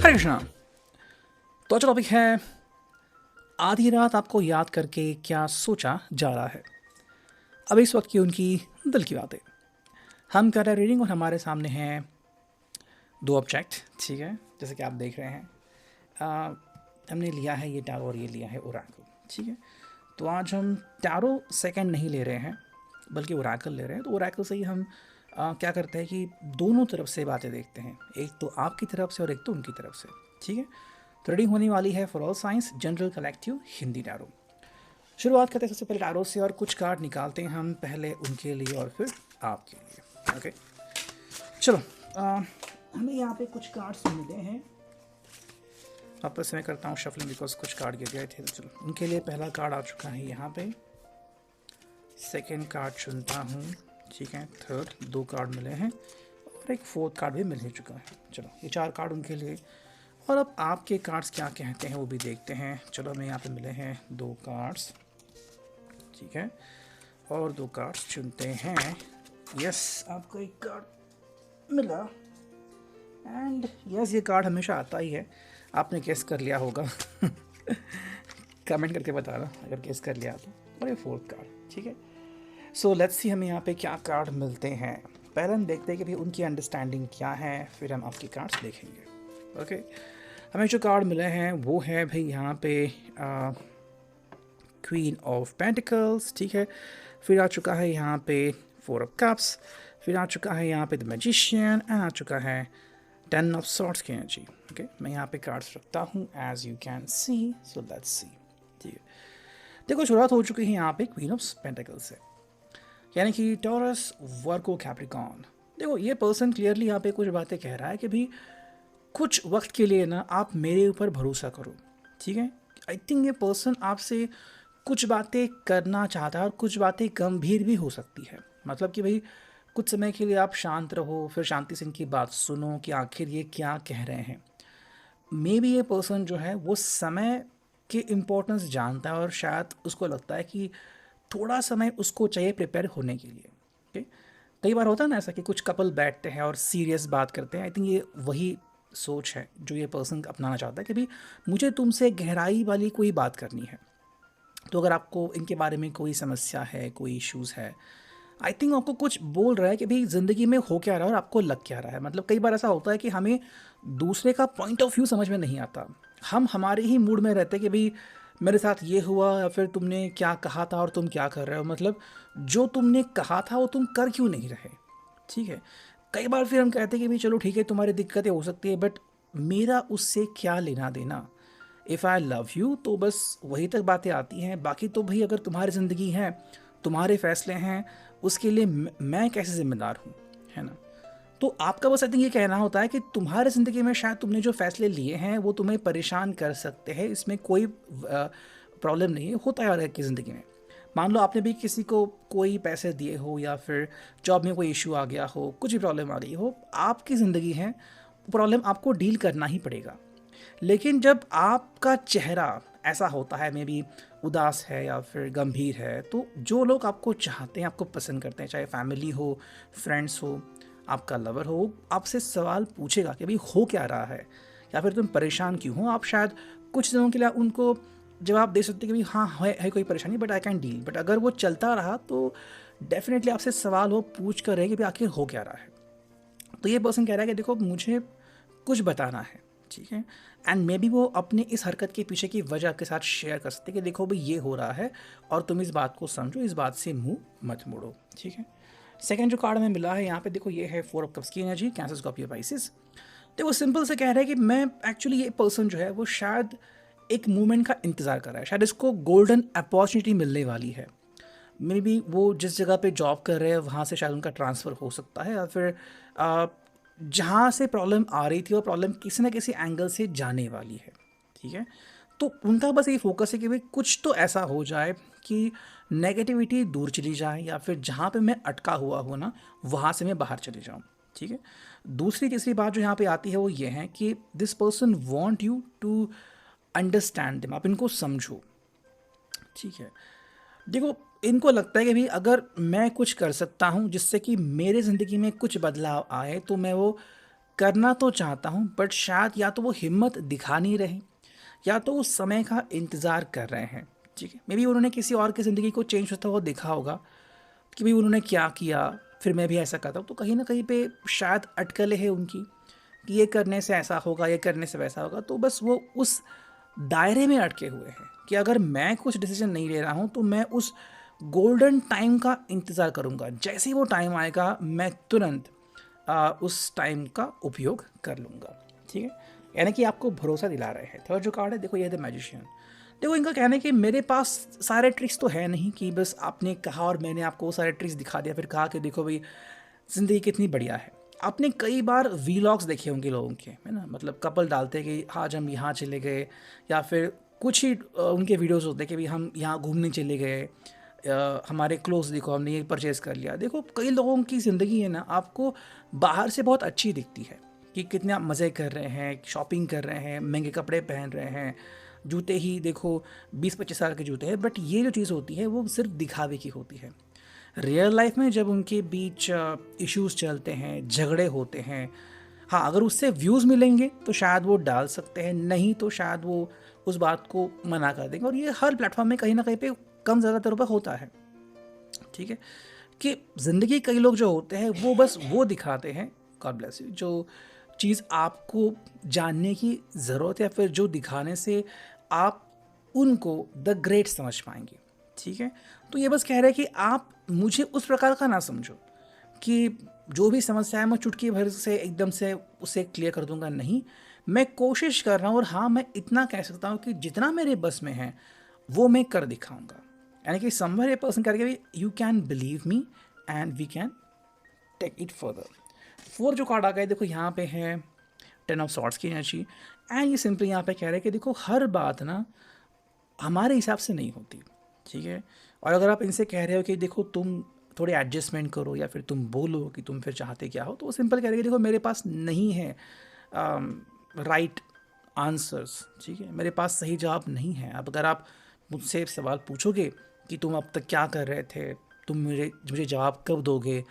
हरे कृष्णा। तो आज टॉपिक है आधी रात आपको याद करके क्या सोचा जा रहा है। अब इस वक्त की उनकी दिल की बातें हम कर रहे हैं रीडिंग, और हमारे सामने हैं दो ऑब्जेक्ट, ठीक है, जैसे कि आप देख रहे हैं। आ, हमने लिया है ये टैरो और ये लिया है ओरेकल, ठीक है। तो आज हम टैरो सेकंड नहीं ले रहे हैं बल्कि ओरेकल ले रहे हैं। तो ओरेकल से ही हम क्या करते हैं कि दोनों तरफ से बातें देखते हैं, एक तो आपकी तरफ से और एक तो उनकी तरफ से, ठीक है। तो रीडिंग होने वाली है for all science general collective Hindi tarot. शुरुआत करते हैं सबसे पहले टैरो से और कुछ कार्ड निकालते हैं हम, पहले उनके लिए और फिर आपके लिए। ओके चलो, हमें यहाँ पे कुछ कार्ड्स मिले हैं। वापस से मैं करता हूँ शफलिंग बिकॉज कुछ कार्ड गिर गए थे। तो चलो, उनके लिए पहला कार्ड आ चुका है यहाँ पे। सेकेंड कार्ड चुनता हूँ, ठीक है। थर्ड, दो कार्ड मिले हैं और एक फोर्थ कार्ड भी मिल ही चुका है। चलो, ये चार कार्ड उनके लिए, और अब आपके कार्ड्स क्या कहते हैं वो भी देखते हैं। चलो, हमें यहाँ पे मिले हैं दो कार्ड्स, ठीक है, और दो कार्ड्स चुनते हैं। यस, आपको एक कार्ड मिला, एंड यस, ये कार्ड हमेशा आता ही है। आपने गेस कर लिया होगा कमेंट करके बताना अगर गेस कर लिया तो। और ये फोर्थ कार्ड, ठीक है। सो लेट्स सी हमें यहाँ पे क्या कार्ड मिलते हैं। पहले हम देखते हैं कि भाई उनकी अंडरस्टैंडिंग क्या है, फिर हम आपके कार्ड्स देखेंगे। ओके, हमें जो कार्ड मिले हैं वो है भाई यहाँ पे क्वीन ऑफ पेंटिकल्स, ठीक है। फिर आ चुका है यहाँ पे फोर ऑफ कप्स, फिर आ चुका है यहाँ पे द मैजिशियन, एंड आ चुका है 10 ऑफ सॉर्ड्स की एनर्जी। ओके, मैं यहाँ पे कार्ड्स रखता हूँ as you can see, so let's see, ठीक है। देखो, शुरुआत हो चुकी है यहाँ पे क्वीन ऑफ पेंटिकल्स से, यानी कि टॉरस, वर्गो, कैप्रिकॉर्न। देखो, ये पर्सन क्लियरली यहाँ पे कुछ बातें कह रहा है कि भाई कुछ वक्त के लिए ना आप मेरे ऊपर भरोसा करो, ठीक है। आई थिंक ये पर्सन आपसे कुछ बातें करना चाहता है और कुछ बातें गंभीर भी हो सकती है। मतलब कि भाई कुछ समय के लिए आप शांत रहो, फिर शांति से इनकी बात सुनो कि आखिर ये क्या कह रहे हैं। मे बी ये पर्सन जो है वो समय के इम्पोर्टेंस जानता है और शायद उसको लगता है कि थोड़ा समय उसको चाहिए प्रिपेयर होने के लिए। ओके, कई बार होता है ना ऐसा कि कुछ कपल बैठते हैं और सीरियस बात करते हैं। आई थिंक ये वही सोच है जो ये पर्सन अपनाना चाहता है कि भाई मुझे तुमसे गहराई वाली कोई बात करनी है। तो अगर आपको इनके बारे में कोई समस्या है, कोई इश्यूज़ है, आई थिंक आपको कुछ बोल रहा है कि भाई ज़िंदगी में हो क्या रहा है और आपको लग क्या रहा है। मतलब कई बार ऐसा होता है कि हमें दूसरे का पॉइंट ऑफ व्यू समझ में नहीं आता, हम हमारे ही मूड में रहते हैं कि भाई मेरे साथ ये हुआ, या फिर तुमने क्या कहा था और तुम क्या कर रहे हो। मतलब जो तुमने कहा था वो तुम कर क्यों नहीं रहे, ठीक है। कई बार फिर हम कहते हैं कि भाई चलो ठीक है, तुम्हारी दिक्कतें हो सकती है बट मेरा उससे क्या लेना देना। इफ़ आई लव यू तो बस वही तक बातें आती हैं, बाकी तो भाई अगर तुम्हारी ज़िंदगी है, तुम्हारे फैसले हैं, उसके लिए मैं कैसे ज़िम्मेदार हूँ, है ना। तो आपका बस आई थिंक ये कहना होता है कि तुम्हारी ज़िंदगी में शायद तुमने जो फ़ैसले लिए हैं वो तुम्हें परेशान कर सकते हैं, इसमें कोई प्रॉब्लम नहीं है, होता है हर एक की ज़िंदगी में। मान लो आपने भी किसी को कोई पैसे दिए हो, या फिर जॉब में कोई इशू आ गया हो, कुछ भी प्रॉब्लम आ गई हो, आपकी ज़िंदगी है, प्रॉब्लम आपको डील करना ही पड़ेगा। लेकिन जब आपका चेहरा ऐसा होता है, मे बी उदास है या फिर गंभीर है, तो जो लोग आपको चाहते हैं, आपको पसंद करते हैं, चाहे फैमिली हो, फ्रेंड्स हो, आपका लवर हो, आपसे सवाल पूछेगा कि भाई हो क्या रहा है, या फिर तुम परेशान क्यों हो। आप शायद कुछ दिनों के लिए उनको जवाब दे सकते हैं कि भाई हाँ है कोई परेशानी but I can deal, but अगर वो चलता रहा तो डेफिनेटली आपसे सवाल वो पूछ कर रहे कि भाई आखिर हो क्या रहा है। तो ये पर्सन कह रहा है कि देखो मुझे कुछ बताना है, ठीक है। एंड मे बी वो अपनी इस हरकत के पीछे की वजह आपके साथ शेयर कर सकते हैं कि देखो भाई ये हो रहा है और तुम इस बात को समझो, इस बात से मुंह मत मोड़ो, ठीक है। सेकंड जो कार्ड में मिला है यहाँ पे, देखो ये है फोर ऑफ कप्स की एनर्जी, कैंसर, स्कॉर्पियो, पाइसेस। देखो सिंपल से कह रहे हैं कि मैं एक्चुअली ये पर्सन जो है वो शायद एक मूवमेंट का इंतज़ार कर रहा है, शायद इसको गोल्डन अपॉर्चुनिटी मिलने वाली है। मे बी वो जिस जगह पे जॉब कर रहे हैं वहाँ से शायद उनका ट्रांसफ़र हो सकता है, या फिर जहाँ से प्रॉब्लम आ रही थी वो प्रॉब्लम किसी न किसी एंगल से जाने वाली है, ठीक है। तो उनका बस ये फोकस है कि भाई कुछ तो ऐसा हो जाए कि नेगेटिविटी दूर चली जाए, या फिर जहाँ पे मैं अटका हुआ हूँ ना वहाँ से मैं बाहर चले जाऊँ, ठीक है। दूसरी तीसरी बात जो यहाँ पे आती है वो ये है कि this person want you to understand them, आप इनको समझो, ठीक है। देखो इनको लगता है कि भाई अगर मैं कुछ कर सकता हूँ जिससे कि मेरे ज़िंदगी में कुछ बदलाव आए तो मैं वो करना तो चाहता हूँ बट शायद या तो वो हिम्मत दिखा नहीं रहे या तो उस समय का इंतज़ार कर रहे हैं। ठीक है, मे बी उन्होंने किसी और की ज़िंदगी को चेंज होता हुआ देखा होगा कि भाई उन्होंने क्या किया, फिर मैं भी ऐसा करता हूँ। तो कहीं ना कहीं पे शायद अटकलें हैं उनकी कि ये करने से ऐसा होगा, ये करने से वैसा होगा। तो बस वो उस दायरे में अटके हुए हैं कि अगर मैं कुछ डिसीजन नहीं ले रहा हूँ तो मैं उस गोल्डन टाइम का इंतज़ार करूँगा, जैसे ही वो टाइम आएगा मैं तुरंत उस टाइम का उपयोग कर लूँगा। ठीक है, यानी कि आपको भरोसा दिला रहे हैं। थर्ड जो कार्ड है देखो, ये है द मैजिशियन। देखो इनका कहना है कि मेरे पास सारे ट्रिक्स तो है नहीं कि बस आपने कहा और मैंने आपको वो सारे ट्रिक्स दिखा दिया, फिर कहा कि देखो भाई ज़िंदगी कितनी बढ़िया है। आपने कई बार वीलॉग्स देखे होंगे लोगों के, है ना, मतलब कपल डालते हैं कि आज हम यहाँ चले गए, या फिर कुछ ही उनके वीडियोस होते हैं कि भाई हम यहाँ घूमने चले गए, हमारे क्लोथ्स देखो हमने ये परचेज़ कर लिया। देखो कई लोगों की ज़िंदगी है ना, आपको बाहर से बहुत अच्छी दिखती है कि कितने आप मज़े कर रहे हैं, शॉपिंग कर रहे हैं, महंगे कपड़े पहन रहे हैं, जूते ही देखो 20-25 साल के जूते हैं। बट ये जो चीज़ होती है वो सिर्फ दिखावे की होती है। रियल लाइफ में जब उनके बीच इश्यूज चलते हैं, झगड़े होते हैं, हाँ अगर उससे व्यूज़ मिलेंगे तो शायद वो डाल सकते हैं, नहीं तो शायद वो उस बात को मना कर देंगे। और ये हर प्लेटफॉर्म में कहीं ना कहीं पे कम ज़्यादातर पर होता है। ठीक है, कि ज़िंदगी कई लोग जो होते हैं वो बस वो दिखाते हैं, गॉड ब्लेस यू, जो चीज़ आपको जानने की ज़रूरत है, या फिर जो दिखाने से आप उनको द ग्रेट समझ पाएंगे। ठीक है, तो ये बस कह रहे हैं कि आप मुझे उस प्रकार का ना समझो कि जो भी समस्या है मैं चुटकी भर से एकदम से उसे क्लियर कर दूंगा। नहीं, मैं कोशिश कर रहा हूँ, और हाँ मैं इतना कह सकता हूँ कि जितना मेरे बस में है वो मैं कर दिखाऊंगा। यानी कि समवेयर ए पर्सन करके you can believe me and we can take it further. Four जो कार्ड आ गए देखो, यहाँ पे है 10 ऑफ सॉर्ट्स की एनर्जी। एंड ये सिंपली यहाँ पे कह रहे हैं कि देखो हर बात ना हमारे हिसाब से नहीं होती। ठीक है, और अगर आप इनसे कह रहे हो कि देखो तुम थोड़े एडजस्टमेंट करो, या फिर तुम बोलो कि तुम फिर चाहते क्या हो, तो वो सिंपल कह रहे हैं कि देखो मेरे पास नहीं है राइट आंसर्स। ठीक है, मेरे पास सही जवाब नहीं है। अब अगर आप मुझसे सवाल पूछोगे कि तुम अब तक क्या कर रहे थे, तुम मुझे मुझे जवाब कब दोगे,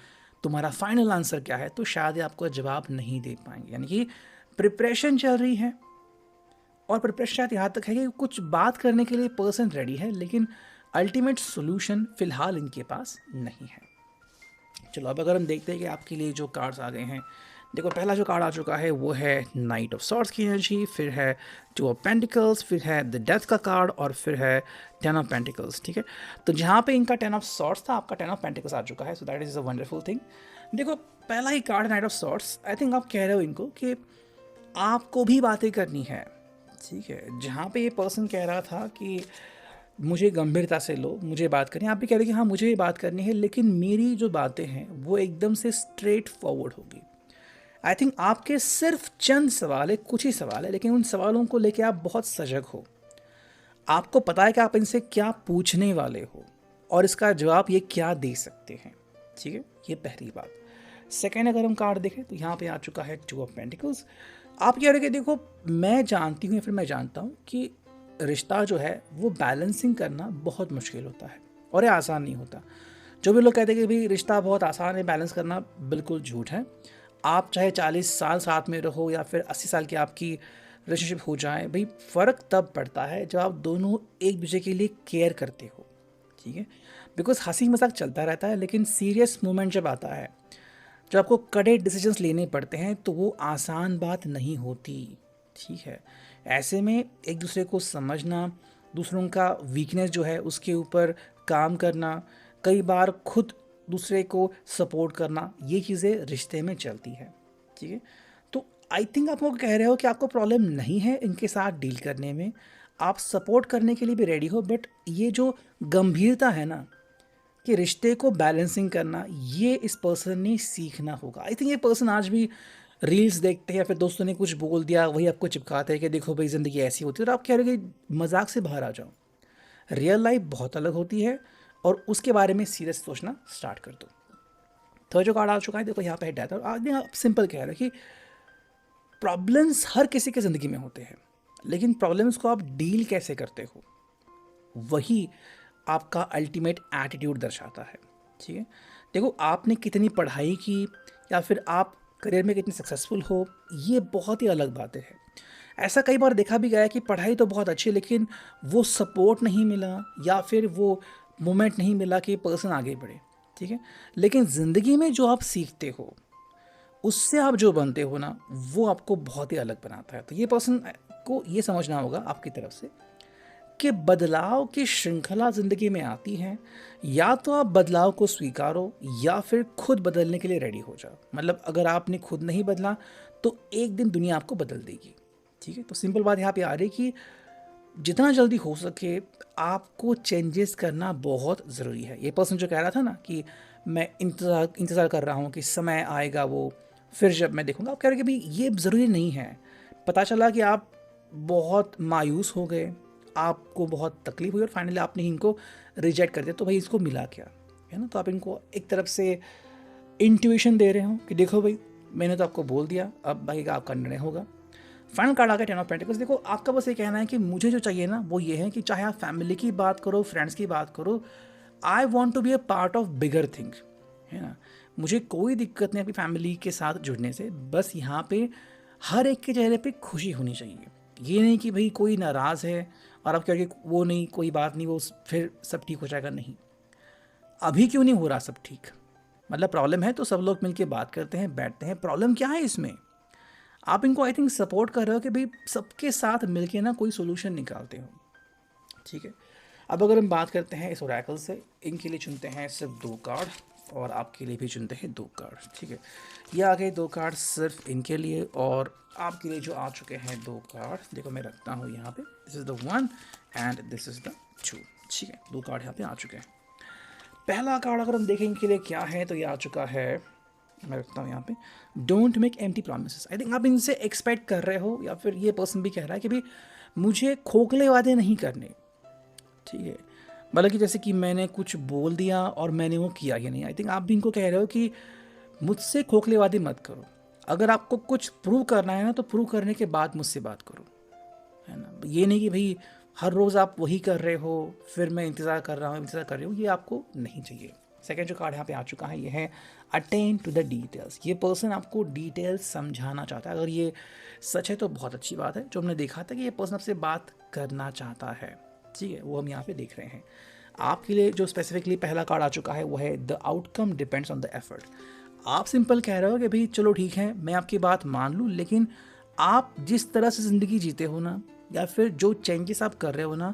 तुम्हारा फाइनल आंसर क्या है, तो शायद ही आपको जवाब नहीं दे पाएंगे। यानी कि प्रिपरेशन चल रही है, और प्रिपरेशन शायद यहाँ तक है कि कुछ बात करने के लिए पर्सन रेडी है, लेकिन अल्टीमेट सोल्यूशन फ़िलहाल इनके पास नहीं है। चलो अब अगर हम देखते हैं कि आपके लिए जो कार्ड्स आ गए हैं, देखो पहला जो कार्ड आ चुका है वो है नाइट ऑफ सॉर्ड्स की एनर्जी, फिर है 2 ऑफ पेंटिकल्स, फिर है द डेथ का कार्ड, और फिर है 10 ऑफ पेंटिकल्स। ठीक है, तो जहाँ पे इनका 10 ऑफ सॉर्ड्स था, आपका 10 ऑफ पेंटिकल्स आ चुका है। So that is a wonderful thing. देखो पहला ही card knight of swords, I think आप कह रहे हो इनको कि आपको भी बातें करनी है। ठीक है, जहाँ पे ये पर्सन कह रहा था कि मुझे गंभीरता से लो, मुझे बात करनी है, आप भी कह रहे हैं कि हाँ मुझे ये बात करनी है, लेकिन मेरी जो बातें हैं वो एकदम से स्ट्रेट फॉरवर्ड होगी। आई थिंक आपके सिर्फ चंद सवाल है, कुछ ही सवाल है, लेकिन उन सवालों को लेके आप बहुत सजग हो। आपको पता है कि आप इनसे क्या पूछने वाले हो और इसका जवाब ये क्या दे सकते हैं। ठीक है, ये पहली बात। सेकेंड, अगर हम कार्ड देखें तो यहाँ पे आ चुका है 2 ऑफ पेंटिकल्स। आप कह रहे हो कि देखो मैं जानती हूँ, या फिर मैं जानता हूँ कि रिश्ता जो है वो बैलेंसिंग करना बहुत मुश्किल होता है और ये आसान नहीं होता। जो भी लोग कहते हैं कि भाई रिश्ता बहुत आसान है बैलेंस करना, बिल्कुल झूठ है। आप चाहे 40 साल साथ में रहो या फिर 80 साल की आपकी रिलेशनशिप हो जाए, भाई फ़र्क तब पड़ता है जब आप दोनों एक दूसरे के लिए केयर करते हो। ठीक है, बिकॉज हंसी मजाक चलता रहता है, लेकिन सीरियस मोमेंट जब आता है, जब आपको कड़े डिसीजंस लेने पड़ते हैं, तो वो आसान बात नहीं होती। ठीक है, ऐसे में एक दूसरे को समझना, दूसरों का वीकनेस जो है उसके ऊपर काम करना, कई बार खुद दूसरे को सपोर्ट करना, ये चीज़ें रिश्ते में चलती है। ठीक है, तो आई थिंक आप लोग कह रहे हो कि आपको प्रॉब्लम नहीं है इनके साथ डील करने में, आप सपोर्ट करने के लिए भी रेडी हो, बट ये जो गंभीरता है ना कि रिश्ते को बैलेंसिंग करना, ये इस पर्सन ने सीखना होगा। आई थिंक ये पर्सन आज भी रील्स देखते हैं या फिर दोस्तों ने कुछ बोल दिया वही आपको चिपकाते हैं कि देखो भाई ज़िंदगी ऐसी होती है, और आप कह रहे हो कि मजाक से बाहर आ जाओ। रियल लाइफ बहुत अलग होती है और उसके बारे में सीरियस सोचना स्टार्ट कर दो। थर्ड जो कार्ड आ चुका है देखो, यहाँ पे है डेथ। और आगे आप सिंपल कह रहे हो कि प्रॉब्लम्स हर किसी के ज़िंदगी में होते हैं, लेकिन प्रॉब्लम्स को आप डील कैसे करते हो वही आपका अल्टीमेट एटीट्यूड दर्शाता है। ठीक है, देखो आपने कितनी पढ़ाई की या फिर आप करियर में कितने सक्सेसफुल हो, ये बहुत ही अलग बातें हैं। ऐसा कई बार देखा भी गया है कि पढ़ाई तो बहुत अच्छी है लेकिन वो सपोर्ट नहीं मिला या फिर वो मोमेंट नहीं मिला कि पर्सन आगे बढ़े, ठीक है। लेकिन ज़िंदगी में जो आप सीखते हो, उससे आप जो बनते हो ना, वो आपको बहुत ही अलग बनाता है। तो ये पर्सन को ये समझना होगा आपकी तरफ से कि बदलाव की श्रृंखला ज़िंदगी में आती है, या तो आप बदलाव को स्वीकारो या फिर खुद बदलने के लिए रेडी हो जाओ। मतलब अगर आपने खुद नहीं बदला तो एक दिन दुनिया आपको बदल देगी, ठीक है। तो सिंपल बात यहाँ पे आ रही है कि जितना जल्दी हो सके आपको चेंजेस करना बहुत ज़रूरी है। ये पर्सन जो कह रहा था ना कि मैं इंतज़ार कर रहा हूँ कि समय आएगा वो, फिर जब मैं देखूँगा, आप कह रहे हैं कि भाई ये ज़रूरी नहीं है। पता चला कि आप बहुत मायूस हो गए, आपको बहुत तकलीफ हुई और फाइनली आपने इनको रिजेक्ट कर दिया, तो भाई इसको मिला क्या, है ना। तो आप इनको एक तरफ से इंट्यूशन दे रहे हो कि देखो भाई मैंने तो आपको बोल दिया, अब बाकी का आपका निर्णय होगा। फाइनल कार्ड आ गया 10 ऑफ पेंटिकल्स। देखो आपका बस ये कहना है कि मुझे जो चाहिए ना वो ये है कि चाहे आप फैमिली की बात करो, फ्रेंड्स की बात करो, I want to be a part of bigger thing, है ना। मुझे कोई दिक्कत नहीं अपनी फैमिली के साथ जुड़ने से, बस यहाँ पे हर एक के चेहरे पे खुशी होनी चाहिए। ये नहीं कि भाई कोई नाराज़ है और आप कह रहे वो नहीं, कोई बात नहीं, वो फिर सब ठीक हो जाएगा। नहीं, अभी क्यों नहीं हो रहा सब ठीक? मतलब प्रॉब्लम है तो सब लोग मिलके बात करते हैं, बैठते हैं, प्रॉब्लम क्या है इसमें? आप इनको आई थिंक सपोर्ट कर रहे हो कि भाई सबके साथ मिलके ना कोई सोल्यूशन निकालते हो, ठीक है। अब अगर हम बात करते हैं इस ओरेकल से, इनके लिए चुनते हैं सिर्फ 2 कार्ड और आपके लिए भी चुनते हैं 2 कार्ड, ठीक है। ये आ गए 2 कार्ड सिर्फ इनके लिए, और आपके लिए जो आ चुके हैं 2 कार्ड, देखो मैं रखता हूँ यहाँ पे, this is the 1 and this is the 2, ठीक है। 2 कार्ड यहाँ पे आ चुके हैं। पहला कार्ड अगर हम देखें इनके लिए क्या है, तो ये आ चुका है, मैं रखता हूँ यहाँ पे, don't make empty promises. I think आप इनसे एक्सपेक्ट कर रहे हो, या फिर ये पर्सन भी कह रहा है कि भाई मुझे खोखले वादे नहीं करने, ठीक है। मतलब कि जैसे कि मैंने कुछ बोल दिया और मैंने वो किया ही नहीं। आई थिंक आप भी इनको कह रहे हो कि मुझसे खोखले वादे मत करो। अगर आपको कुछ प्रूव करना है ना, तो प्रूव करने के बाद मुझसे बात करो, है ना। ये नहीं कि भाई हर रोज़ आप वही कर रहे हो, फिर मैं इंतज़ार कर रहा हूँ, इंतज़ार कर रही हूँ, ये आपको नहीं चाहिए। सेकेंड जो कार्ड यहाँ पे आ चुका है, ये है अटेन टू द डिटेल्स। ये पर्सन आपको डिटेल्स समझाना चाहता है। अगर ये सच है तो बहुत अच्छी बात है। जो हमने देखा था कि ये पर्सन आपसे बात करना चाहता है, ठीक है, वो हम यहाँ पे देख रहे हैं। आपके लिए जो स्पेसिफिकली पहला कार्ड आ चुका है वो है the outcome depends on the effort. आप सिंपल कह रहे हो कि भाई चलो ठीक है, मैं आपकी बात मान लूँ, लेकिन आप जिस तरह से ज़िंदगी जीते हो ना, या फिर जो चेंजेस आप कर रहे हो ना,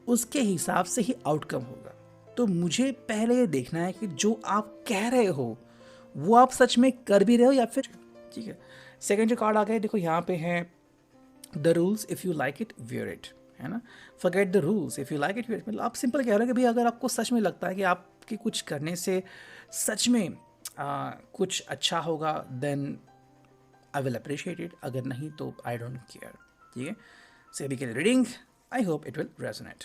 उसके हिसाब से ही आउटकम होगा। तो मुझे पहले ये देखना है कि जो आप कह रहे हो वो आप सच में कर भी रहे हो या फिर, ठीक है। सेकंड जो कार्ड आ गया, देखो यहाँ पे है the rules if you like it wear it, है ना। Forget the rules if you like it wear it. मतलब आप सिंपल कह रहे हो कि भाई अगर आपको सच में लगता है कि आपके कुछ करने से सच में कुछ अच्छा होगा, then I will appreciate it, अगर नहीं तो आई डोंट केयर, ठीक है। से अभी के लिए reading, I hope it will resonate.